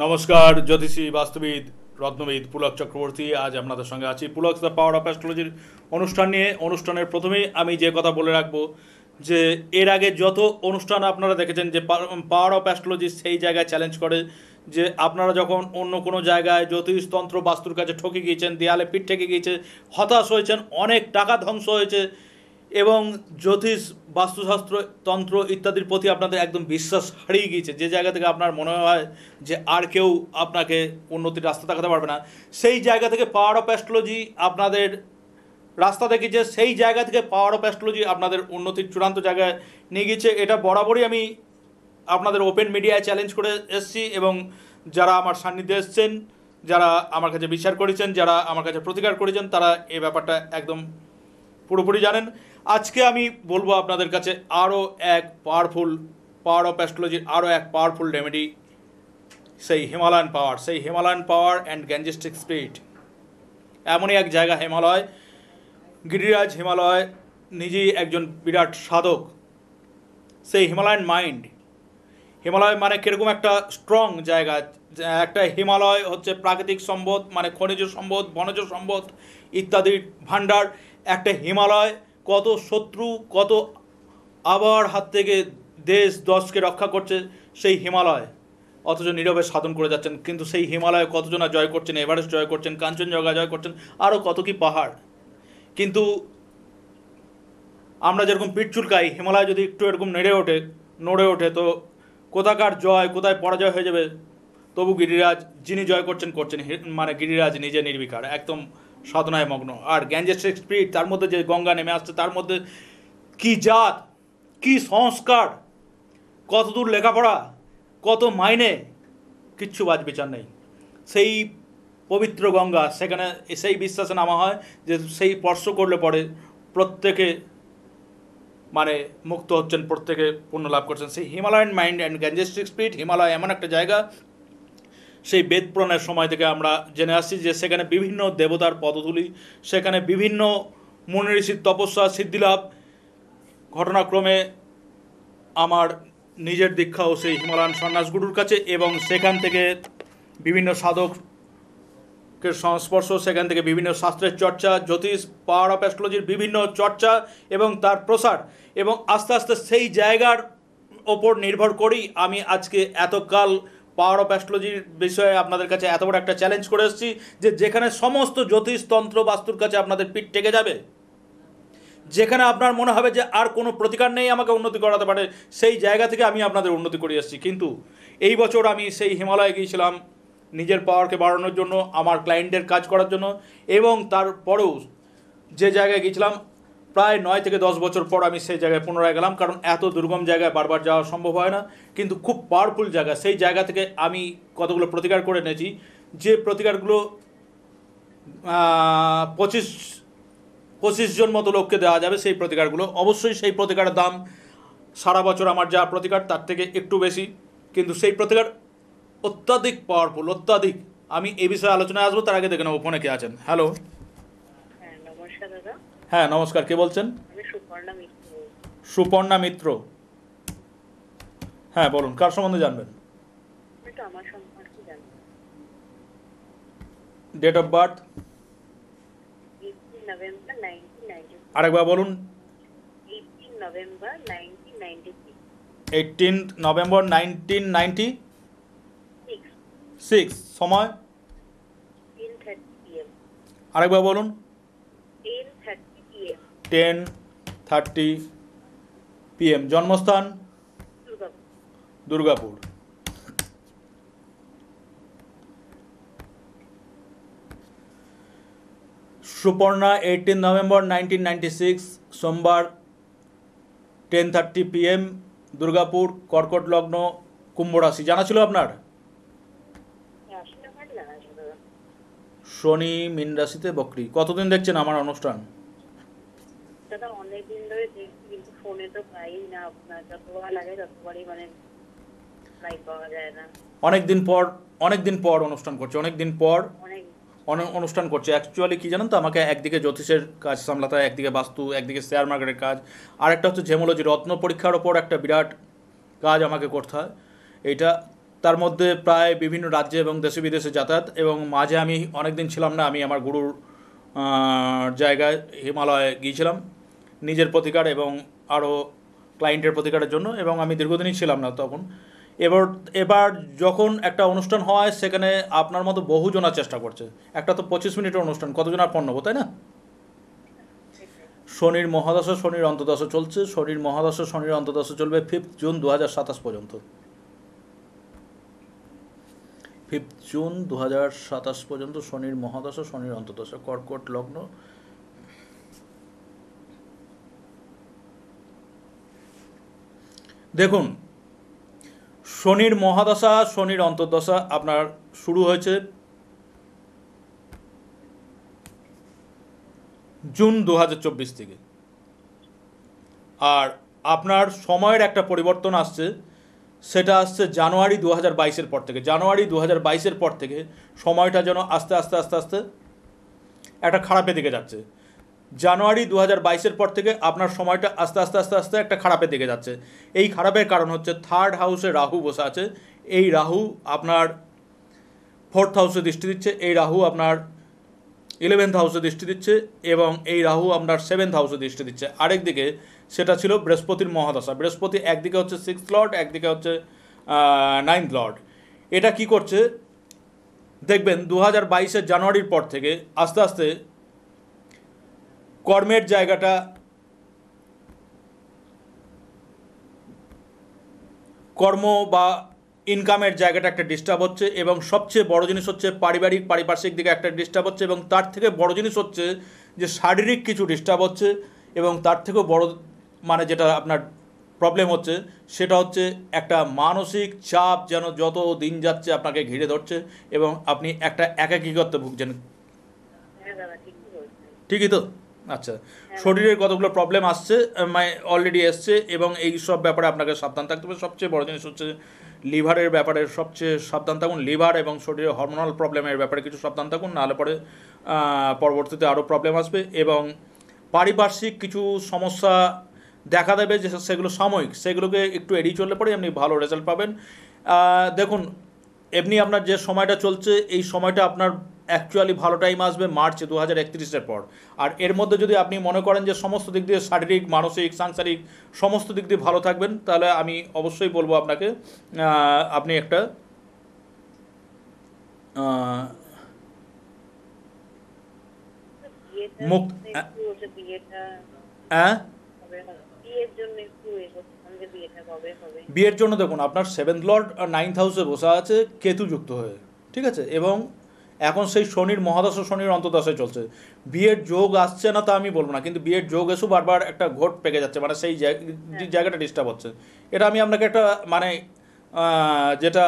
নমস্কার, জ্যোতিষী বাস্তুবিদ রত্নবিদ পুলক চক্রবর্তী আজ আপনাদের সঙ্গে আছি পুলক দ্য পাওয়ার অফ অ্যাস্ট্রোলজির অনুষ্ঠান নিয়ে। অনুষ্ঠানের প্রথমেই আমি যে কথা বলে রাখবো যে এর আগে যত অনুষ্ঠান আপনারা দেখেছেন যে পাওয়ার অফ অ্যাস্ট্রোলজি সেই জায়গায় চ্যালেঞ্জ করে যে আপনারা যখন অন্য কোনো জায়গায় জ্যোতিষতন্ত্র বাস্তুর কাছে ঠকে গিয়েছেন, দেয়ালে পিঠ ঠেকে গিয়েছে, হতাশ হয়েছেন, অনেক টাকা ধ্বংস হয়েছে এবং জ্যোতিষ বাস্তুশাস্ত্র তন্ত্র ইত্যাদির প্রতি আপনাদের একদম বিশ্বাস হারিয়ে গিয়েছে, যে জায়গা থেকে আপনার মনে হয় যে আর কেউ আপনাকে উন্নতির রাস্তা দেখাতে পারবে না, সেই জায়গা থেকে পাওয়ার অফ অ্যাস্ট্রোলজি আপনাদের রাস্তা দেখিয়েছে। সেই জায়গা থেকে পাওয়ার অফ অ্যাস্ট্রোলজি আপনাদের উন্নতির চূড়ান্ত জায়গায় নিয়ে গিয়েছে। এটা বরাবরই আমি আপনাদের ওপেন মিডিয়ায় চ্যালেঞ্জ করে এসেছি এবং যারা আমার সান্নিধ্যে এসছেন, যারা আমার কাছে বিচার করেছেন, যারা আমার কাছে প্রতিকার করেছেন, তারা এই ব্যাপারটা একদম পুরোপুরি জানেন। আজকে আমি বলবো আপনাদের কাছে আরও এক পাওয়ারফুল পাওয়ার অফ অ্যাস্ট্রোলজির আরও এক পাওয়ারফুল রেমেডি, সেই Himalayan power and Gangetic spirit. এমনই এক জায়গা হিমালয়, গিরিরাজ হিমালয় নিজেই একজন বিরাট সাধক। সেই হিমালয় মানে কীরকম একটা স্ট্রং জায়গা। একটা হিমালয় হচ্ছে প্রাকৃতিক সম্পদ, মানে খনিজ সম্পদ, বনজ সম্পদ ইত্যাদির ভাণ্ডার। একটা হিমালয় কত শত্রু, কত আবহাওয়ার হাত থেকে দেশ দশকে রক্ষা করছে সেই হিমালয়, অথচ নীরবে সাধন করে যাচ্ছেন। কিন্তু সেই হিমালয় কতজনা জয় করছেন, এভারেস্ট জয় করছেন, কাঞ্চনজঙ্ঘা জয় করছেন, আরও কত কি পাহাড়। কিন্তু আমরা যেরকম পিঠ চুলকাই, হিমালয় যদি একটু এরকম নড়ে ওঠে তো কোথাকার জয় কোথায় পরাজয় হয়ে যাবে। তবু গিরিরাজ যিনি জয় করছেন মানে গিরিরাজ নিজে নির্বিকার, একদম সাধনায় মগ্ন। আর গ্যাঞ্জেস্টিক স্পিরিট, তার মধ্যে যে গঙ্গা নেমে আসছে, তার মধ্যে কি জাত, কি সংস্কার, কত দূর লেখাপড়া, কত মাইনে, কিচ্ছু বাজ বিচার নেই। সেই পবিত্র গঙ্গা, সেখানে সেই বিশ্বাসে নামা হয় যে সেই স্পর্শ করলে পরে প্রত্যেকে মানে মুক্ত হচ্ছেন, প্রত্যেকে পুণ্য লাভ করছেন। সেই Himalayan mind and Gangetic spirit, Himalaya এমন একটা জায়গা, সেই বেদ পুরাণের সময় থেকে আমরা জেনে আসছি যে সেখানে বিভিন্ন দেবতার পদধূলি, সেখানে বিভিন্ন মুনি ঋষির তপস্যা সিদ্ধিলাভ। ঘটনাক্রমে আমার নিজের দীক্ষাও সেই হিমালয়ান সন্ন্যাসগুরুর কাছে, এবং সেখান থেকে বিভিন্ন সাধকের সংস্পর্শ, সেখান থেকে বিভিন্ন শাস্ত্রের চর্চা, জ্যোতিষ পাওয়ার অফ অ্যাস্ট্রোলজির বিভিন্ন চর্চা এবং তার প্রসার। এবং আস্তে আস্তে সেই জায়গার ওপর নির্ভর করেই আমি আজকে এতকাল পাওয়ার অফ অ্যাস্ট্রোলজির বিষয়ে আপনাদের কাছে এত বড় একটা চ্যালেঞ্জ করে এসেছি যে যেখানে সমস্ত জ্যোতিষ তন্ত্র বাস্তুর কাছে আপনাদের পিঠ টেকে যাবে, যেখানে আপনার মনে হবে যে আর কোনো প্রতিকার নেই আমাকে উন্নতি করাতে পারে, সেই জায়গা থেকে আমি আপনাদের উন্নতি করে এসেছি। কিন্তু এই বছর আমি সেই হিমালয়ে গিয়েছিলাম নিজের পাওয়ারকে বাড়ানোর জন্য, আমার ক্লায়েন্টদের কাজ করার জন্য, এবং তারপরেও যে জায়গায় গিয়েছিলাম প্রায় 9 থেকে 10 বছর পর আমি সেই জায়গায় পুনরায় গেলাম, কারণ এত দুর্গম জায়গায় বারবার যাওয়া সম্ভব হয় না। কিন্তু খুব পাওয়ারফুল জায়গা, সেই জায়গা থেকে আমি কতগুলো প্রতিকার করে এনেছি, যে প্রতিকারগুলো 25 জন মতো লোককে দেওয়া যাবে। সেই প্রতিকারগুলো অবশ্যই, সেই প্রতিকারের দাম সারা বছর আমার যা প্রতিকার তার থেকে একটু বেশি, কিন্তু সেই প্রতিকার অত্যাধিক পাওয়ারফুল, অত্যাধিক। আমি এই বিষয়ে আলোচনায় আসবো, তার আগে দেখে নেবো ফোনে কে আছেন। হ্যালো। নমস্কার দাদা। হ্যাঁ নমস্কার, কে বলছেন? আমি সুপর্ণা মিত্র। সুপর্ণা মিত্র, হ্যাঁ বলুন, কার সম্বন্ধে জানবেন? একটু আমার সম্পর্কে জানবো। Date of birth 18 November 1996। আরেকবার বলুন। 18 নভেম্বর 1996। 18 নভেম্বর 1996। সময়? 10:30 PM। আরেকবার বলুন। 10:30 PM। 10:30 PM। জন্মস্থান? দুর্গাপুর। সুপর্ণা 18 নভেম্বর 1996, সোমবার 10:30 PM, দুর্গাপুর, কর্কট লগ্ন, কুম্ভ রাশি। জানা ছিল আপনার? শনি মীন রাশিতে বকরি। কতদিন দেখছেন আমার অনুষ্ঠান? দাদা অনেকদিন ধরে দেখছি, কিন্তু ফোনে তো পাই না আপনার, যতবার লাগে ততবারই মানে লাইভ পাওয়া যায় না। অনেকদিন পর অনুষ্ঠান করছে, অনুষ্ঠান করছে। অ্যাকচুয়ালি কি জানেন তো, আমাকে একদিকে জ্যোতিষের কাজ সামলাতে হয়, একদিকে বাস্তু, একদিকে শেয়ার মার্কেটের কাজ, আর একটা হচ্ছে ঝেমোলজি রত্ন পরীক্ষার ওপর একটা বিরাট কাজ আমাকে করতে হয়। এটা তার মধ্যে প্রায় বিভিন্ন রাজ্যে এবং দেশে বিদেশে যাতায়াত, এবং মাঝে আমি অনেক দিন ছিলাম না, আমি আমার গুরুর জায়গায় হিমালয়ে গিয়েছিলাম নিজের প্রতিকার এবং আরও ক্লায়েন্টের প্রতিকারের জন্য, এবং আমি দীর্ঘদিনই ছিলাম না তখন। এবার এবার যখন একটা অনুষ্ঠান হয় সেখানে আপনার মতো বহুজনা চেষ্টা করছে, একটা তো 25 মিনিটের অনুষ্ঠান, কতজন আর পণ্য, তাই না? শনির মহাদশা, শনির অন্তর্দশা চলছে, শনির মহাদশা, শনির অন্তর্দশা চলবে 5 জুন 2027 পর্যন্ত। 5 জুন 2027 পর্যন্ত শনির মহাদশা, শনির অন্তর্দশা, কর্কট লগ্ন। দেখুন, শনির মহাদশা, শনির অন্তর্দশা আপনার শুরু হয়েছে জুন 2024 থেকে, আর আপনার সময়ের একটা পরিবর্তন আসছে, সেটা আসছে জানুয়ারি 2022-এর পর থেকে। জানুয়ারি 2022-এর পর থেকে সময়টা যেন আস্তে আস্তে আস্তে আস্তে একটা খারাপের দিকে যাচ্ছে। জানুয়ারি 2022-এর পর থেকে আপনার সময়টা আস্তে আস্তে আস্তে আস্তে একটা খারাপের দিকে যাচ্ছে। এই খারাপের কারণ হচ্ছে 3rd হাউসে রাহু বসে আছে। এই রাহু আপনার 4th হাউসে দৃষ্টি দিচ্ছে, এই রাহু আপনার 11th হাউসে দৃষ্টি দিচ্ছে, এবং এই রাহু আপনার 7th হাউসে দৃষ্টি দিচ্ছে। আরেকদিকে সেটা ছিল বৃহস্পতির মহাদশা। বৃহস্পতি একদিকে হচ্ছে 6th লর্ড, একদিকে হচ্ছে 9th লর্ড। এটা কি করছে দেখবেন 2022-এর জানুয়ারির পর থেকে আস্তে আস্তে কর্মের জায়গাটা, কর্ম বা ইনকামের জায়গাটা একটা ডিস্টার্ব হচ্ছে, এবং সবচেয়ে বড় জিনিস হচ্ছে পারিপার্শ্বিক দিকে একটা ডিস্টার্ব হচ্ছে, এবং তার থেকে বড় জিনিস হচ্ছে যে শারীরিক কিছু ডিস্টার্ব হচ্ছে, এবং তার থেকেও বড় মানে যেটা আপনার প্রবলেম হচ্ছে সেটা হচ্ছে একটা মানসিক চাপ যেন যত দিন যাচ্ছে আপনাকে ঘিরে ধরছে, এবং আপনি একটা একাকিত্বে ভুগছেন। হ্যাঁ দাদা, ঠিকই বলছেন। ঠিকই তো? আচ্ছা, শরীরের কতগুলো প্রবলেম আসছে, অলরেডি এসছে, এবং এই সব ব্যাপারে আপনাকে সাবধান থাকতে হবে। সবচেয়ে বড় জিনিস হচ্ছে লিভারের ব্যাপারে সবচেয়ে সাবধান থাকুন। লিভার এবং শরীরের হরমোনাল প্রবলেমের ব্যাপারে কিছু সাবধান থাকুন, নাহলে পরে পরবর্তীতে আরও প্রবলেম আসবে। এবং পারিপার্শ্বিক কিছু সমস্যা দেখা দেবে যে সেগুলো সাময়িক, সেগুলোকে একটু এড়িয়ে চললে পরে আপনি ভালো রেজাল্ট পাবেন। দেখুন, এমনি আপনার যে সময়টা চলছে এই সময়টা আপনার অ্যাকচুয়ালি ভালো টাইম আসবে মার্চ 2031-এর পর। আর এর মধ্যে যদি আপনি মনে করেন যে সমস্ত দিক দিয়ে শারীরিক, মানসিক, সাংসারিক সমস্ত দিক দিয়ে ভালো থাকবেন, তাহলে আমি অবশ্যই বলবো আপনাকে আপনি একটা বিয়েটা মুক্ত একটু ওই যে বিয়েটা হ্যাঁ কবে হবে? বিয়ের জন্য একটু এ করছিলাম যে বিয়েটা কবে হবে। বিয়ের জন্য দেখুন, আপনার 7th লর্ড 9th হাউসে বসা আছে কেতু যুক্ত হয়ে, ঠিক আছে, এবং এখন সেই শনির মহাদশা, শনির অন্তর্দশায় চলছে। বিয়ের যোগ আসছে না তা আমি বলবো না, কিন্তু বিয়ের যোগ এসেও বারবার একটা ঘোট পেকে যাচ্ছে, মানে সেই জায়গাটা ডিস্টার্ব হচ্ছে। এটা আমি আপনাকে একটা মানে যেটা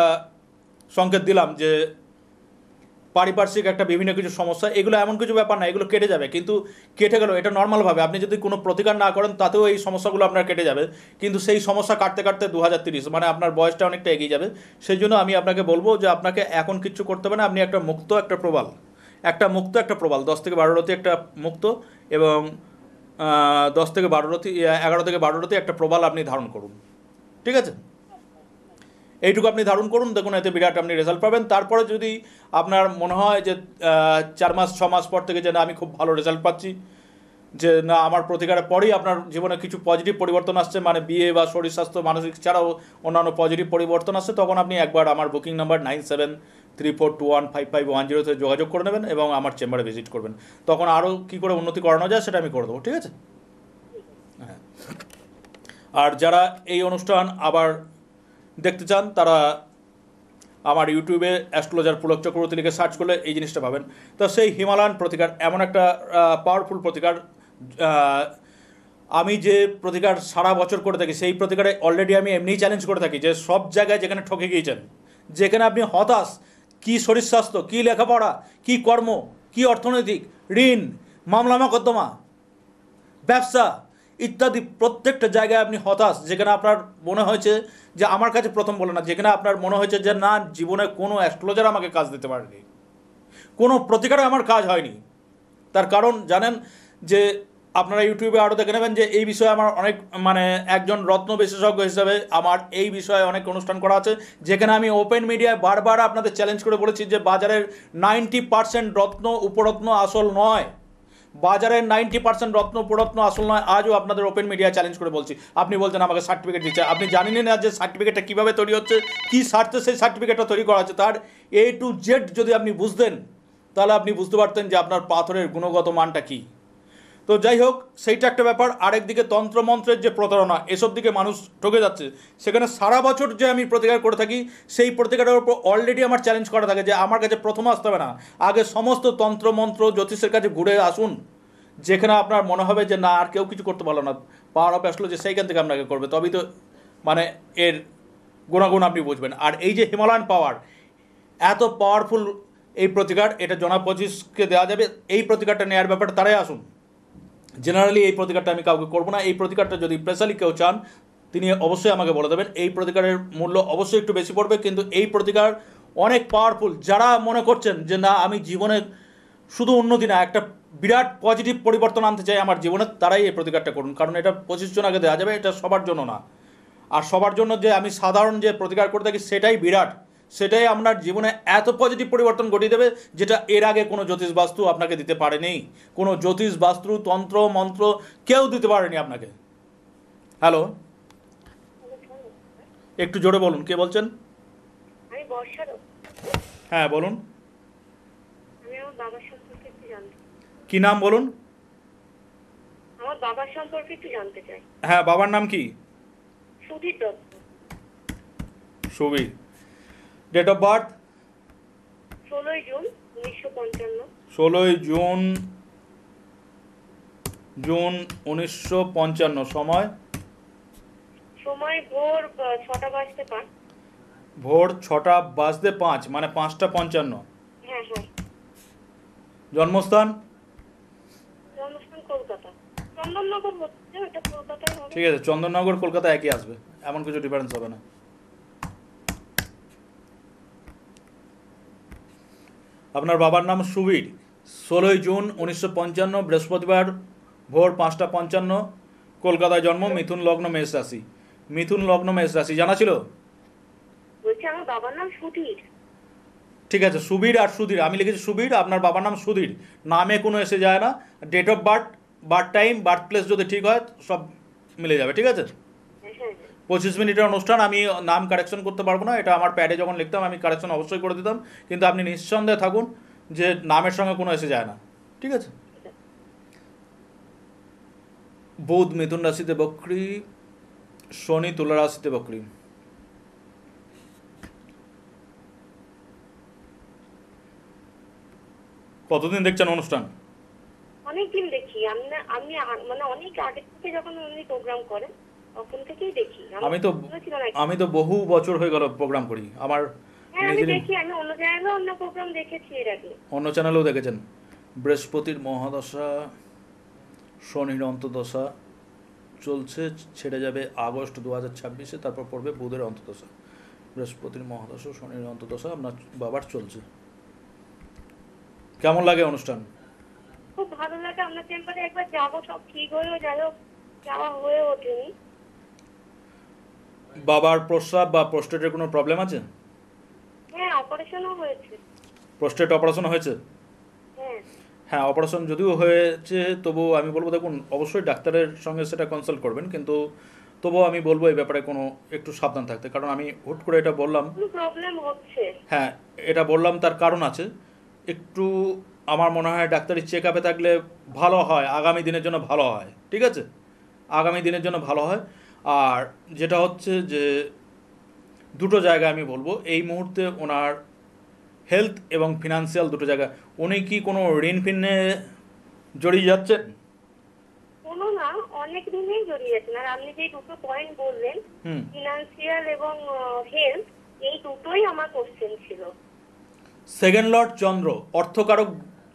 সংকেত দিলাম যে পারিপার্শ্বিক একটা বিভিন্ন কিছু সমস্যা, এগুলো এমন কিছু ব্যাপার না, এগুলো কেটে যাবে, কিন্তু কেটে গেল এটা নর্মালভাবে। আপনি যদি কোনো প্রতিকার না করেন তাতেও এই সমস্যাগুলো আপনার কেটে যাবে, কিন্তু সেই সমস্যা কাটতে কাটতে 2030 মানে আপনার বয়সটা অনেকটা এগিয়ে যাবে। সেই জন্য আমি আপনাকে বলবো যে আপনাকে এখন কিচ্ছু করতে হবে না, আপনি একটা মুক্ত একটা প্রবাল, 10 থেকে 12 রতি একটা মুক্ত, এবং 10 থেকে 12 রতি, 11 থেকে 12 রতি একটা প্রবাল আপনি ধারণ করুন, ঠিক আছে? এইটুকু আপনি ধারণ করুন, দেখুন এতে বিরাট আপনি রেজাল্ট পাবেন। তারপরে যদি আপনার মনে হয় যে 4 মাস 6 মাস পর থেকে যে না আমি খুব ভালো রেজাল্ট পাচ্ছি, যে না আমার প্রতিকারের পরেই আপনার জীবনে কিছু পজিটিভ পরিবর্তন আসছে, মানে বিয়ে বা শরীর স্বাস্থ্য মানসিক ছাড়াও অন্যান্য পজিটিভ পরিবর্তন আসছে, তখন আপনি একবার আমার বুকিং নাম্বার 9734215510 যোগাযোগ করে নেবেন এবং আমার চেম্বারে ভিজিট করবেন। তখন আরও কী করে উন্নতি করানো যায় সেটা আমি করে দেবো, ঠিক আছে? হ্যাঁ, আর যারা এই অনুষ্ঠান আবার দেখতে চান তারা আমার ইউটিউবে অ্যাস্ট্রোলজার পুলক চক্রবর্তী লিখে সার্চ করলে এই জিনিসটা পাবেন। তো সেই হিমালয়ান প্রতিকার এমন একটা পাওয়ারফুল প্রতিকার, আমি যে প্রতিকার সারা বছর করে থাকি সেই প্রতিকারে অলরেডি আমি এমনিই চ্যালেঞ্জ করে থাকি যে সব জায়গায় যেখানে ঠকে গিয়েছেন, যেখানে আপনি হতাশ, কী শরীর স্বাস্থ্য, কী লেখাপড়া, কী কর্ম, কী অর্থনৈতিক, ঋণ, মামলা মোকদ্দমা, ব্যবসা ইত্যাদি প্রত্যেকটা জায়গায় আপনি হতাশ, যেখানে আপনার মনে হয়েছে যে আমার কাছে প্রথম বলে না, যেখানে আপনার মনে হয়েছে যে না জীবনে কোনো অ্যাস্ট্রোলজার আমাকে কাজ দিতে পারেনি, কোনো প্রতিকারে আমার কাজ হয়নি। তার কারণ জানেন যে আপনারা ইউটিউবে আরও দেখে নেবেন যে এই বিষয়ে আমার অনেক মানে একজন রত্ন বিশেষজ্ঞ হিসাবে আমার এই বিষয়ে অনেক অনুষ্ঠান করা আছে, যেখানে আমি ওপেন মিডিয়ায় বারবার আপনাদের চ্যালেঞ্জ করে বলেছি যে বাজারের 90% রত্ন উপরত্ন আসল নয়, বাজারের 90% রত্ন উপরত্ন আসল নয়। আজও আপনাদের ওপেন মিডিয়া চ্যালেঞ্জ করে বলছি। আপনি বলছেন আমাকে সার্টিফিকেট দিচ্ছে, আপনি জানেনই না যে সার্টিফিকেটটা কীভাবে তৈরি হচ্ছে, কী স্বার্থে সেই সার্টিফিকেটটা তৈরি করা হচ্ছে। তার A to Z যদি আপনি বুঝতেন তাহলে আপনি বুঝতে পারতেন যে আপনার পাথরের গুণগত মানটা কী। তো যাই হোক, সেইটা একটা ব্যাপার। আরেকদিকে তন্ত্রমন্ত্রের যে প্রতারণা, এসব দিকে মানুষ ঠকে যাচ্ছে, সেখানে সারা বছর যে আমি প্রতিকার করে থাকি, সেই প্রতিকারের উপর অলরেডি আমার চ্যালেঞ্জ করা থাকে যে আমার কাছে প্রথম আসতে হবে না, আগে সমস্ত তন্ত্রমন্ত্র জ্যোতিষের কাছে ঘুরে আসুন, যেখানে আপনার মনে হবে যে না আর কেউ কিছু করতে পারলো না, পাওয়ার অফ আসলো যে সেইখান থেকে আপনাকে করবে, তবেই তো মানে এর গুণাগুণ আপনি বুঝবেন। আর এই যে হিমালয়ান পাওয়ার, এত পাওয়ারফুল এই প্রতিকার, এটা জনাব 25কে দেওয়া যাবে। এই প্রতিকারটা নেওয়ার ব্যাপারে তারাই আসুন। জেনারেলি এই প্রতিকারটা আমি কাউকে করবো না। এই প্রতিকারটা যদি স্পেশালি কেউ চান তিনি অবশ্যই আমাকে বলে দেবেন। এই প্রতিকারের মূল্য অবশ্যই একটু বেশি পড়বে, কিন্তু এই প্রতিকার অনেক পাওয়ারফুল। যারা মনে করছেন যে না আমি জীবনে শুধু উন্নতি না, একটা বিরাট পজিটিভ পরিবর্তন আনতে চাই আমার জীবনে, তারাই এই প্রতিকারটা করুন, কারণ এটা 25 জন আগে দেওয়া যাবে, এটা সবার জন্য না। আর সবার জন্য যে আমি সাধারণ যে প্রতিকার করে থাকি সেটাই বিরাট, সেটাই আপনার জীবনে এত পজিটিভ পরিবর্তন ঘটিয়ে দেবে যেটা এর আগে কোনো জ্যোতিষ বাস্তু আপনাকে দিতে পারেনি, কোনো জ্যোতিষ বাস্তু তন্ত্র মন্ত্র কেউ দিতে পারেনি আপনাকে। হ্যালো, একটু জোরে বলুন, কে বলছেন? আমি বর্ষার। হ্যাঁ বলুন, আমি আমার বাবার সম্পর্কে একটু জানতে, কি নাম বলুন? আমার বাবার সম্পর্কে একটু জানতে চাই। হ্যাঁ, বাবার নাম কি? Sudhir Dutta. Subir. Date of birth? 16 June 1955। 16 June 1955। সময়? সময় ভোর 6টা বাজতে 5। ভোর 6টা বাজতে 5, মানে 5টা 55। হ্যাঁ হ্যাঁ। জন্মস্থান? জন্মস্থান কলকাতা, চন্দননগর হচ্ছে, এটা কলকাতায় হবে। ঠিক আছে, চন্দননগর কলকাতা একই আসবে, এমন কিছু ডিফারেন্স হবে না। আপনার বাবার নাম সুবীর, 16 জুন 1955, বৃহস্পতিবার, ভোর 5টা 55, কলকাতায় জন্ম, মিথুন লগ্ন মেষ রাশি। মিথুন লগ্ন মেষ রাশি জানা ছিল? বলছি আমার বাবার নাম সুধীর। ঠিক আছে, সুবীর আর সুধীর, আমি লিখেছি সুবীর, আপনার বাবার নাম সুধীর, নামে কোনো এসে যায় না। Date of birth, birth time, birth place যদি ঠিক হয় সব মিলে যাবে, ঠিক আছে? হ্যাঁ হ্যাঁ। 25 মিনিটের অনুষ্ঠান, আমি নাম কারেকশন করতে পারবো না, এটা আমার প্যাডে যখন লিখতাম আমি কারেকশন অবশ্যই করে দিতাম, কিন্তু আপনি নিঃসন্দেহে থাকুন যে নামের সঙ্গে কোনো এসে যায় না, ঠিক আছে? বুধ মিথুন রাশিতে বক্রী, শনি তুলা রাশিতে বক্রী। কতদিন দেখছেন অনুষ্ঠান? অনেকদিন দেখি। আমি মানে অনেক আগে থেকে যখন উনি প্রোগ্রাম করেন তখন থেকেই দেখি। আমি তো বহু বছর হয়ে গেল প্রোগ্রাম করি আমার। হ্যাঁ আমি দেখি, আমি অন্য চ্যানেলেও অন্য প্রোগ্রাম দেখেছি এর আগে। অন্য চ্যানেলেও দেখেছেন। বৃহস্পতির মহাদশা, শনির অন্তর্দশা চলছে, ছেড়ে যাবে আগস্ট 2026-এ, তারপর পড়বে বুধের অন্তর্দশা। বৃহস্পতির মহাদশা, শনির অন্তর্দশা আপনার বাবার চলছে। কেমন লাগে অনুষ্ঠান? খুব ভালো লাগে। আপনার চেম্বারে একবার যাবো, সব ঠিক হয়েও যাই হোক যাওয়া হয়ে ওঠেনি। বাবার প্রস্রাব বা প্রোস্টেটের কোনো প্রবলেম আছে? হ্যাঁ, অপারেশনও হয়েছে। প্রোস্টেট অপারেশন হয়েছে? হ্যাঁ, অপারেশন যদিও হয়েছে, তবু আমি বলবো দেখুন অবশ্যই ডাক্তারের সঙ্গে সেটা কনসাল্ট করবেন, কিন্তু তবুও আমি বলবো এই ব্যাপারে কোনো একটু সাবধান থাকতে, কারণ আমি হুট করে এটা বললাম। প্রবলেম হচ্ছে। হ্যাঁ, এটা বললাম তার কারণ আছে। একটু আমার মনে হয় ডাক্তারি চেক আপে থাকলে ভালো হয়, আগামী দিনের জন্য ভালো হয়, ঠিক আছে? আগামী দিনের জন্য ভালো হয়। আর যেটা হচ্ছে যে দুটো জায়গা আমি বলবো এই মুহূর্তে ওনার হেলথ এবং ফিনান্সিয়াল দুটো জায়গা। উনি কি কোনো ঋণ ফিনে জড়িয়ে যাচ্ছেন? কোনো না, অনেক দিনেই জড়িয়ে যাচ্ছেন। আর আপনি যে দুটো পয়েন্ট বললেন, ফিনান্সিয়াল এবং হেলথ, এই দুটোই আমার কোশ্চেন ছিল। সেকেন্ড লর্ড চন্দ্র, অর্থকারক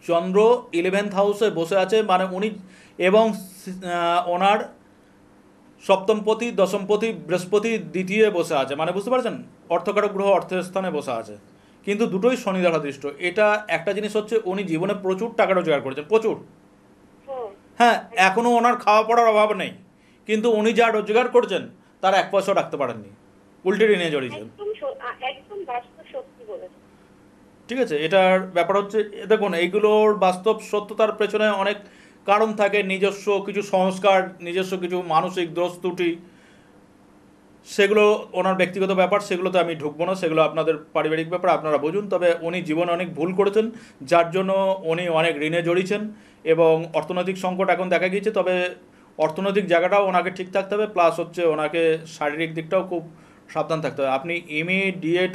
চন্দ্র 11th হাউসে বসে আছে, মানে উনি এবং ওনার সপ্তমপতি দশমপতি বৃহস্পতি দ্বিতীয় বসে আছে, মানে বুঝতে পারছেন অর্থকারক গ্রহ অর্থের স্থানে বসে আছে, কিন্তু দুটোই শনি দ্বারা দৃষ্ট। এটা একটা জিনিস হচ্ছে উনি জীবনে প্রচুর টাকা রোজগার করেছেন, প্রচুর, হ্যাঁ, এখনও ওনার খাওয়া পড়ার অভাব নেই, কিন্তু উনি যা রোজগার করছেন তার 1 পয়সাও রাখতে পারেননি, উল্টে ঋণে জড়িয়েছেন। একদম বাস্তব সত্যি বলেছেন। ঠিক আছে, এটার ব্যাপার হচ্ছে দেখুন, এইগুলোর বাস্তব সত্যতার পেছনে অনেক কারণ থাকে, নিজস্ব কিছু সংস্কার, নিজস্ব কিছু মানসিক দোষ ত্রুটি, সেগুলো ওনার ব্যক্তিগত ব্যাপার, সেগুলোতে আমি ঢুকবো না, সেগুলো আপনাদের পারিবারিক ব্যাপার, আপনারা বুঝুন। তবে উনি জীবনে অনেক ভুল করেছেন, যার জন্য উনি অনেক ঋণে জড়িয়েছেন, এবং অর্থনৈতিক সংকট এখন দেখা গিয়েছে। তবে অর্থনৈতিক জায়গাটাও ওনাকে ঠিক থাকতে হবে, প্লাস হচ্ছে ওনাকে শারীরিক দিকটাও খুব সাবধান থাকতে হবে। আপনি ইমিডিয়েট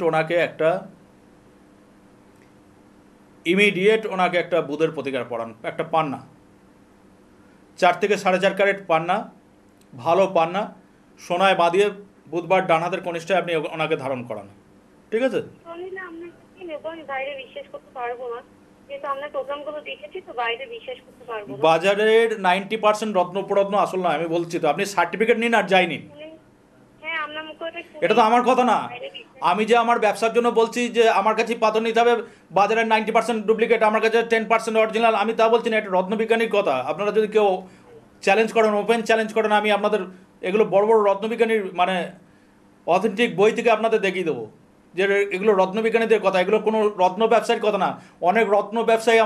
ওনাকে একটা বুধের প্রতিকার পড়ান, একটা পান্না, 4 থেকে 4.5 ক্যারেট পান্না, ভালো পান্না, সোনায় বাঁধিয়ে বুধবার ডান হাতের কনিষ্ঠায় আপনি ওনাকে ধারণ করান। ঠিক আছে? শুনলে আপনাকে কি নেব, আমি বাইরে বিশ্বাস করতে পারবো না, যেহেতু আপনার প্রোগ্রামগুলো দেখেছি, তো বাইরে বিশ্বাস করতে পারবো না। বাজারের 90% রত্ন প্ররত্ন আসল নয়, আমি বলছি তো, আপনি সার্টিফিকেট নিন আর যাই নিন। হ্যাঁ, আপনার মুখে এটা তো আমার কথা না, আমি যে আমার ব্যবসার জন্য বলছি যে আমার কাছে পাথর নিতে হবে, বাজারের 90% ডুপ্লিকেট, আমার কাছে 10% অরিজিনাল, আমি তা বলছি না, এটা রত্নবিজ্ঞানীর কথা। আপনারা যদি কেউ চ্যালেঞ্জ করেন, ওপেন চ্যালেঞ্জ করেন, আমি আপনাদের এগুলো বড় বড় রত্নবিজ্ঞানীর মানে অথেন্টিক বই থেকে আপনাদের দেখিয়ে দেবো যে এগুলো রত্নবিজ্ঞানীদের কথা, এগুলো কোনো রত্ন ব্যবসায়ীর কথা না। অনেক রত্ন ব্যবসায়ী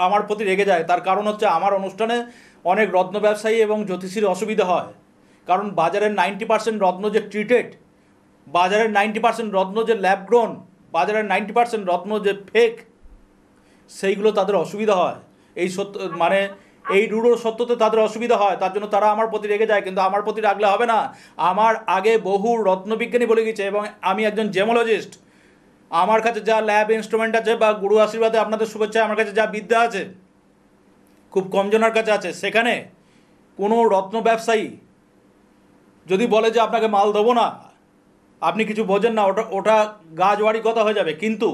আমার প্রতি রেগে যায়, তার কারণ হচ্ছে আমার অনুষ্ঠানে অনেক রত্ন ব্যবসায়ী এবং জ্যোতিষীর অসুবিধা হয়, কারণ বাজারের 90% রত্ন যে ট্রিটেড, বাজারের 90% রত্ন যে ল্যাব গ্রোন, বাজারের 90% রত্ন যে ফেক, সেইগুলো তাদের অসুবিধা হয়। এই সত্য মানে এই রূঢ় সত্যতে তাদের অসুবিধা হয়, তার জন্য তারা আমার প্রতি রেগে যায়। কিন্তু আমার প্রতি রাগলে হবে না, আমার আগে বহু রত্নবিজ্ঞানী বলে গেছে, এবং আমি একজন জেমোলজিস্ট। আমার কাছে যা ল্যাব ইনস্ট্রুমেন্ট আছে, বা গুরু আশীর্বাদে আপনাদের শুভেচ্ছায় আমার কাছে যা বিদ্যা আছে, খুব কম জনের কাছে আছে, সেখানে কোনো রত্ন ব্যবসায়ী যদি বলে যে আপনাকে মাল দেবো না, আপনি কিছু বোঝেন না, ওটা গাজওয়ারি কথা হয়ে যাবে। কিন্তু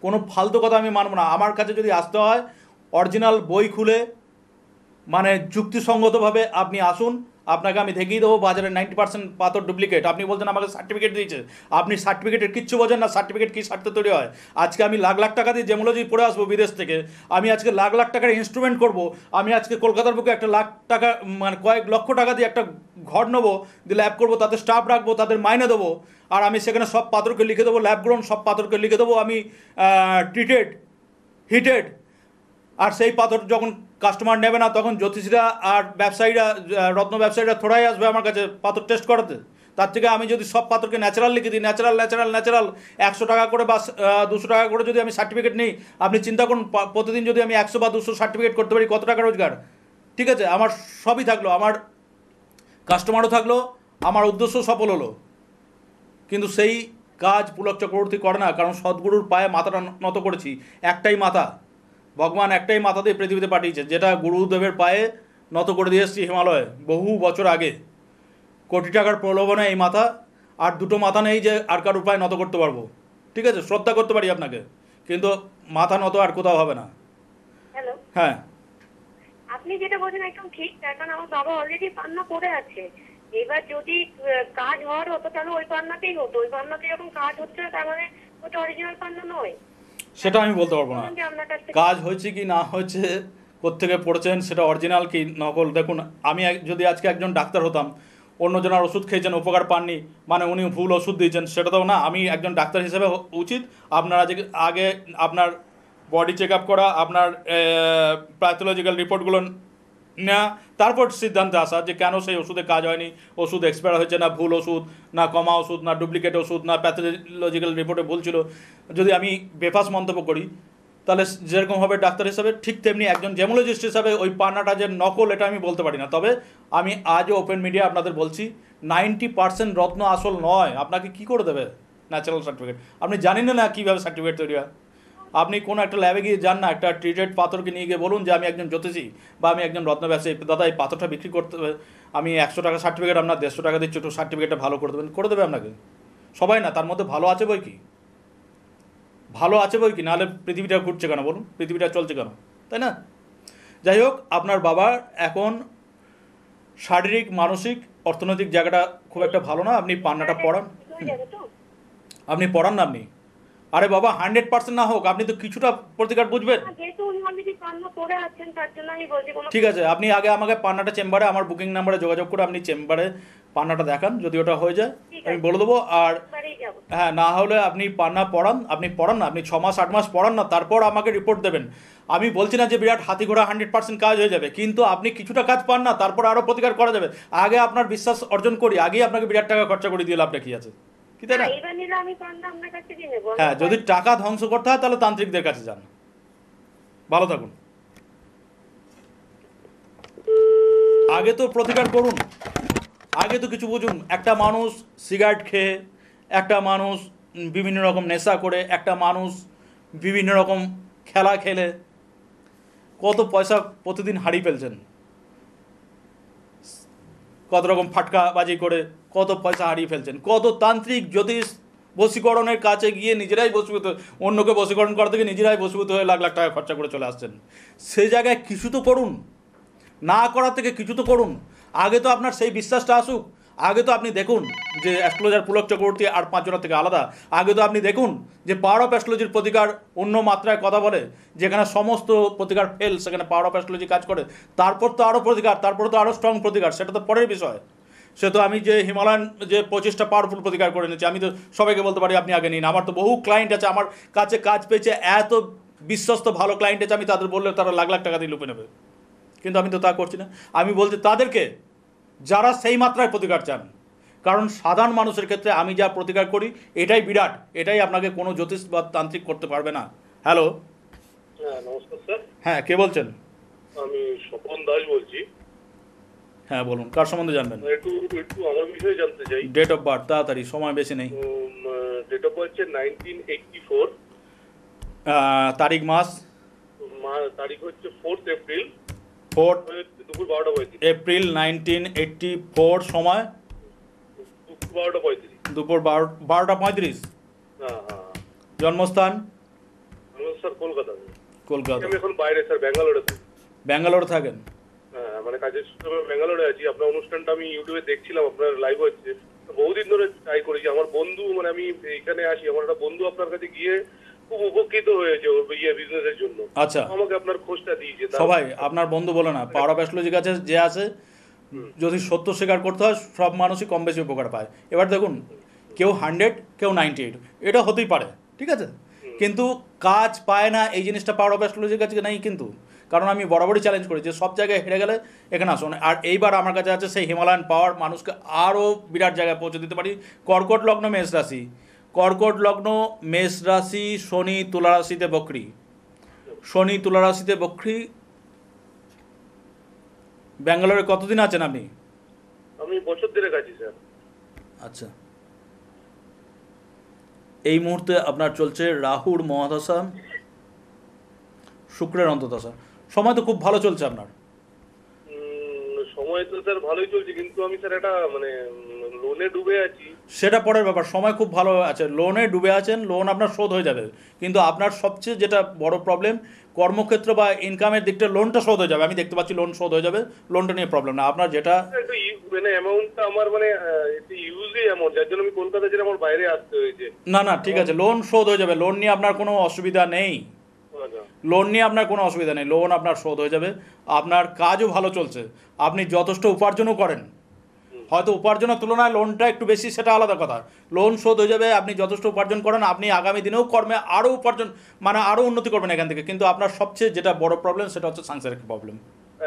কোনো ফালতু কথা আমি মানব না। আমার কাছে যদি আসতে হয়, অরিজিনাল বই খুলে মানে যুক্তিসঙ্গতভাবে আপনি আসুন, আপনাকে আমি দেখিয়ে দেবো বাজারে 90% পাথর ডুপ্লিকেট। আপনি বলছেন আমাকে সার্টিফিকেট দিয়েছে, আপনি সার্টিফিকেটের কিচ্ছু বোঝেন না, সার্টিফিকেট কী স্বার্থে তৈরি হয়। আজকে আমি লাখ লাখ টাকা দিয়ে জেমোলজি পড়ে আসবো বিদেশ থেকে, আমি আজকে লাখ লাখ টাকার ইনস্ট্রুমেন্ট করব, আমি আজকে কলকাতার বুকে 1 লাখ টাকা মানে কয়েক লক্ষ টাকা দিয়ে একটা ঘর নেবো, দিয়ে ল্যাব করবো, তাতে স্টাফ রাখবো, তাদের মাইনে দেবো, আর আমি সেখানে সব পাথরকে লিখে দেবো ল্যাব গ্রোন, সব পাথরকে লিখে দেবো আমি ট্রিটেড, হিটেড। আর সেই পাথর যখন কাস্টমার নেবে না, তখন জ্যোতিষীরা আর ব্যবসায়ীরা, রত্ন ব্যবসায়ীরা থোড়াই আসবে আমার কাছে পাথর টেস্ট করাতে। তার থেকে আমি যদি সব পাথরকে ন্যাচারাল লিখে দিই, ন্যাচারাল 100 টাকা করে বা 200 টাকা করে যদি আমি সার্টিফিকেট নিই, আপনি চিন্তা করুন, প্রতিদিন যদি আমি 100 বা 200 সার্টিফিকেট করতে পারি, কত টাকা রোজগার। ঠিক আছে, আমার সবই থাকলো, আমার কাস্টমারও থাকলো, আমার উদ্দেশ্য সফল হলো। কিন্তু সেই কাজ পুলক চক্রবর্তী করে না, কারণ সদ্গুরুর পায়ে মাথাটা নত করেছি। একটাই মাথা, ভগবান একটাই মাথা দিয়ে পৃথিবীতে পাঠিয়েছে, যেটা গুরুদেবের পায়ে নত করে দিয়ে এসেছি হিমালয়ে বহু বছর আগে। কোটি টাকার প্রলোভনে এই মাথা, আর দুটো মাথা নেই যে আর কারোর পায়ে নত করতে পারবো। ঠিক আছে, শ্রদ্ধা করতে পারি আপনাকে, কিন্তু মাথা নত আর কোথাও হবে না। হ্যালো, হ্যাঁ, আপনি যেটা বলছেন একদম ঠিক, তার কারণ আমার বাবা অলরেডি পান্না পড়ে আছে। এবার যদি কাজ হওয়ার হতো, তাহলে ওই পান্নাতেই হতো। ওই পান্নাতে যখন কাজ হচ্ছে না, তার মানে ওটা অরিজিনাল পান্না নয়। সেটা আমি বলতে পারবো না, কাজ হয়েছে কি না হয়েছে, কোত্থেকে পড়েছেন, সেটা অরিজিনাল কি নকল। দেখুন, আমি যদি আজকে একজন ডাক্তার হতাম, অন্যজনের ওষুধ খেয়েছেন, উপকার পাননি, মানে উনি ভুল ওষুধ দিয়েছেন, সেটা তো না। আমি একজন ডাক্তার হিসেবে উচিত আপনার আগে আপনার বডি চেক আপ করা, আপনার প্যাথোলজিক্যাল রিপোর্টগুলো নেওয়া, তারপর সিদ্ধান্তে আসা যে কেন সেই ওষুধে কাজ হয়নি, ওষুধ এক্সপায়ার হয়েছে, না ভুল ওষুধ, না কমা ওষুধ, না ডুপ্লিকেট ওষুধ, না প্যাথোলজিক্যাল রিপোর্টে ভুল ছিল। যদি আমি বেফাস মন্তব্য করি, তাহলে যেরকম হবে ডাক্তার হিসাবে, ঠিক তেমনি একজন জেমোলজিস্ট হিসাবে ওই পান্নাটা যে নকল, এটা আমি বলতে পারি না। তবে আমি আজও ওপেন মিডিয়া আপনাদের বলছি, 90% রত্ন আসল নয়। আপনাকে কি করে দেবে ন্যাচারাল সার্টিফিকেট? আপনি জানেন না কীভাবে সার্টিফিকেট তৈরি হয়। আপনি কোনো একটা ল্যাবে গিয়ে যান না, একটা ট্রিটেড পাথরকে নিয়ে গিয়ে বলুন যে আমি একজন জ্যোতিষী বা আমি একজন রত্ন ব্যবসায়ী, দাদা এই পাথরটা বিক্রি করতে হবে, আমি 100 টাকা সার্টিফিকেট, আপনার 150 টাকা দিচ্ছি, একটু সার্টিফিকেটটা ভালো করে দেবেন, করে দেবে আপনাকে। সবাই না, তার মধ্যে ভালো আছে বই কি, ভালো আছে বই কি, নাহলে পৃথিবীটা ঘুরছে কেন বলুন, পৃথিবীটা চলছে কেন, তাই না? যাই হোক, আপনার বাবার এখন শারীরিক, মানসিক, অর্থনৈতিক জায়গাটা খুব একটা ভালো না। আপনি পান্নাটা পড়ান, আপনি পড়ান না আপনি। আরে বাবা, 100% না হোক, আপনি তো কিছুটা প্রতিকার বুঝবেন। যেহেতু উনি অলরেডি পান্না পড়ে আছেন, তার জন্য আমি বলছি কোনো। ঠিক আছে, আপনি আগে আমাকে পান্নাটা চেম্বারে আমার বুকিং নাম্বারে যোগাযোগ করে আপনি চেম্বারে পান্নাটা দেখান, যদি ওটা হয়ে যায় ঠিক আমি আছে। বলে দেবো। আর বাড়িই যাবো। হ্যাঁ, না হলে আপনি পান্না পড়ান, আপনি পড়ান না, আপনি 6 মাস 8 মাস পড়ান না, তারপর আমাকে রিপোর্ট দেবেন। আমি বলছি না যে বিরাট হাতি ঘোড়া 100% কাজ হয়ে যাবে, কিন্তু আপনি কিছুটা কাজ পান না, তারপর আরও প্রতিকার করা যাবে। আগে আপনার বিশ্বাস অর্জন করি, আগেই আপনাকে বিরাট টাকা খরচা করে দিয়ে লাভটা কি আছে, কি তাই না? এবার নিলে আমি পান্না আপনার কাছে দিয়ে নেবো। হ্যাঁ, যদি টাকা ধ্বংস করতে হয় তাহলে তান্ত্রিকদের কাছে যান। ভালো থাকুন। আগে তো প্রতিকার করুন, আগে তো কিছু বুঝুন। একটা মানুষ সিগারেট খেয়ে, একটা মানুষ বিভিন্ন রকম নেশা করে, একটা মানুষ বিভিন্ন রকম খেলা খেলে কত পয়সা প্রতিদিন হারিয়ে ফেলছেন, কত রকম ফাটকাবাজি করে কত পয়সা হারিয়ে ফেলছেন। কত তান্ত্রিক জ্যোতিষ বশীকরণের কাছে গিয়ে নিজেরাই বশীভূত, অন্যকে বশীকরণ করা থেকে নিজেরাই বশীভূত হয়ে লাখ লাখ টাকা খরচা করে চলে আসছেন। সেই জায়গায় কিছু তো করুন, না করার থেকে কিছু তো করুন। আগে তো আপনার সেই বিশ্বাসটা আসুক। আগে তো আপনি দেখুন যে অ্যাস্ট্রোলজার পুলক চক্রবর্তী আর 5 জনের থেকে আলাদা। আগে তো আপনি দেখুন যে পাওয়ার অফ অ্যাস্ট্রোলজির প্রতিকার অন্য মাত্রায় কথা বলে, যেখানে সমস্ত প্রতিকার ফেল সেখানে পাওয়ার অফ অ্যাস্ট্রোলজি কাজ করে। তারপর তো আরও প্রতিকার, তারপর তো আরও স্ট্রং প্রতিকার, সেটা তো পরের বিষয়। সে তো আমি যে হিমালয়ান যে 25টা পাওয়ারফুল প্রতিকার করে নিয়েছি, আমি তো সবাইকে বলতে পারি আপনি আগে নিন। আমার তো বহু ক্লায়েন্ট আছে আমার কাছে কাজ পেয়েছে, এত বিশ্বস্ত ভালো ক্লায়েন্ট আছে, আমি তাদের বললে তারা লাখ লাখ টাকা দিয়ে লুপে নেবে, কিন্তু আমি তো তা করছি না। আমি বলছি তাদেরকে যারা সেই মাত্রায় প্রতিকার চান, কারণ সাধারণ মানুষের ক্ষেত্রে আমি যা প্রতিকার করি এটাই বিরাট, এটাই আপনাকে কোনো জ্যোতিষ বা তান্ত্রিক করতে পারবে না। হ্যালো, হ্যাঁ নমস্কার স্যার, হ্যাঁ কে বলছেন? আমি স্বপন দাস বলছি। হ্যাঁ বলুন, কার সম্বন্ধে জানবেন? একটু একটু আমার বিষয়ে জানতে চাই। ডেট অফ বার্থ, তাড়াতাড়ি, সময় বেশি নেই। ডেট অফ বার্থ হচ্ছে 1984, তারিখ মাস? তারিখ হচ্ছে 4th এপ্রিল, 4 দুপুর 12:35। এপ্রিল 1984, সময় দুপুর 12:35। দুপুর 12টা 35। হ্যাঁ হ্যাঁ। জন্মস্থান? আমি স্যার কলকাতা। কলকাতা। আমি এখন বাইরে স্যার, ব্যাঙ্গালোরে থাকি। ব্যাঙ্গালোরে থাকেন? হ্যাঁ, মানে কাজের সূত্রে আমি ব্যাঙ্গালোরে আছি। আপনার অনুষ্ঠানটা আমি ইউটিউবে দেখছিলাম, আপনার লাইভ হচ্ছে। বহুদিন ধরে ট্রাই করেছি। আমার বন্ধু, মানে আমি এখানে আসি, আমার একটা বন্ধু আপনার কাছে গিয়ে খুব উপকৃত হয়েছে ওর বিজনেসের জন্য। আচ্ছা, আমাকে আপনার খোঁজটা দিয়েছে। সবাই আপনার বন্ধু বলে না, পাওয়ার অফ অ্যাস্ট্রোলজির কাছে যে আছে, যদি সত্য স্বীকার করতে হয় সব মানুষই কম বেশি উপকার পায়। এবার দেখুন, কেউ 100, কেউ 98, এটা হতেই পারে, ঠিক আছে, কিন্তু কাজ পায় না এই জিনিসটা পাওয়ার অফ অ্যাস্ট্রোলজির কাছে নেই। কিন্তু কারণ আমি বরাবরই চ্যালেঞ্জ করি যে সব জায়গায় হেরে গেলে এখানে আসুন। আর এইবার আমার কাছে আছে সেই হিমালয়ান পাওয়ার, মানুষকে আরও বিরাট জায়গায় পৌঁছে দিতে পারি। কর্কট লগ্ন মেষ রাশি, কর্কট লগ্ন মেষ রাশি, শনি তুলা রাশিতে বক্রী, শনি তুলা রাশিতে বক্রী। ব্যাঙ্গালোরে কতদিন আছেন আপনি? আমি বছর দেড়েক আছি স্যার। আচ্ছা, এই মুহূর্তে আপনার চলছে রাহুর মহাদশা, শুক্রের অন্তর্দশা। সময় তো খুব ভালো চলছে আপনার। সময় তো স্যার ভালোই চলছে, কিন্তু আমি স্যার একটা মানে লোনে ডুবে আছি। সেটা পরের ব্যাপার, সময় খুব ভালো আছে, লোনে ডুবে আছেন, লোন আপনার শোধ হয়ে যাবে। কিন্তু আপনার সবচেয়ে যেটা বড় প্রবলেম, কর্মক্ষেত্র বা ইনকামের দিকটা লোনটা শোধ হয়ে যাবে। আমি দেখতে পাচ্ছি লোন শোধ হয়ে যাবে, লোনটা নিয়ে প্রবলেম না আপনার। যেটা একটু মানে অ্যামাউন্টটা আমার মানে একটু ইউজই এমন, যার জন্য আমি কলকাতা ছেড়ে আমার বাইরে আসতে হয়েছে। না না ঠিক আছে, লোন শোধ হয়ে যাবে, লোন নিয়ে আপনার কোনো অসুবিধা নেই, লোন নিয়ে আপনার কোনো অসুবিধা নেই, লোন আপনার শোধ হয়ে যাবে। আপনার কাজও ভালো চলছে, আপনি যথেষ্ট উপার্জনও করেন, হয়তো উপার্জনের তুলনায় লোনটা একটু বেশি, সেটা আলাদা কথা। লোন শোধ হয়ে যাবে, আপনি যথেষ্ট উপার্জন করেন, আপনি আগামী দিনেও কর্মে আরও উপার্জন মানে আরও উন্নতি করবেন এখান থেকে। কিন্তু আপনার সবচেয়ে যেটা বড় প্রবলেম সেটা হচ্ছে সাংসারিক প্রবলেম।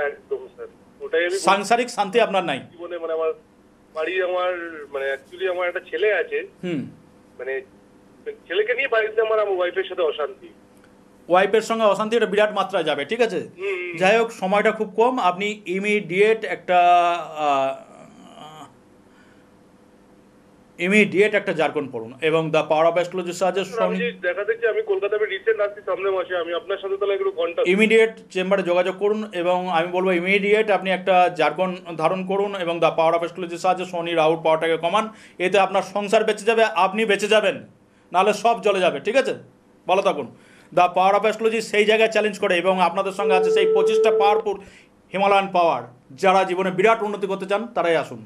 একদম স্যার, ওটাই আমি সাংসারিক শান্তি আপনার নাই জীবনে। মানে আমার বাড়ি, আমার মানে অ্যাকচুয়ালি আমার একটা ছেলে আছে, মানে ছেলেকে নিয়ে বাড়িতে আমার ওয়াইফের সাথে অশান্তি, ওয়াইফের সঙ্গে অশান্তি, এটা বিরাট মাত্রায় যাবে, ঠিক আছে। যাই হোক, সময়টা খুব কম, আপনি ইমিডিয়েট একটা জার্গন পড়ুন এবং দ্য পাওয়ার অফ অ্যাস্ট্রোলজির সাহায্যে দেখা দেখছি। আমি কলকাতায় রিসেন্ট আসছি সামনের মাসে, আমি আপনার সাথে তাহলে একটু কন্টাক্ট, ইমিডিয়েট চেম্বারে যোগাযোগ করুন এবং আমি বলবো ইমিডিয়েট আপনি একটা জার্গন ধারণ করুন এবং দ্য পাওয়ার অফ অ্যাস্ট্রোলজির সাহায্যে শনি রাহুর পাওয়ারটাকে কমান। এতে আপনার সংসার বেঁচে যাবে, আপনি বেঁচে যাবেন, নাহলে সব চলে যাবে, ঠিক আছে। ভালো থাকুন। দ্য পাওয়ার অফ অ্যাস্ট্রোলজি সেই জায়গায় চ্যালেঞ্জ করে এবং আপনাদের সঙ্গে আছে সেই 25টা পাওয়ারফুল হিমালয়ান পাওয়ার। যারা জীবনে বিরাট উন্নতি করতে চান তারাই আসুন।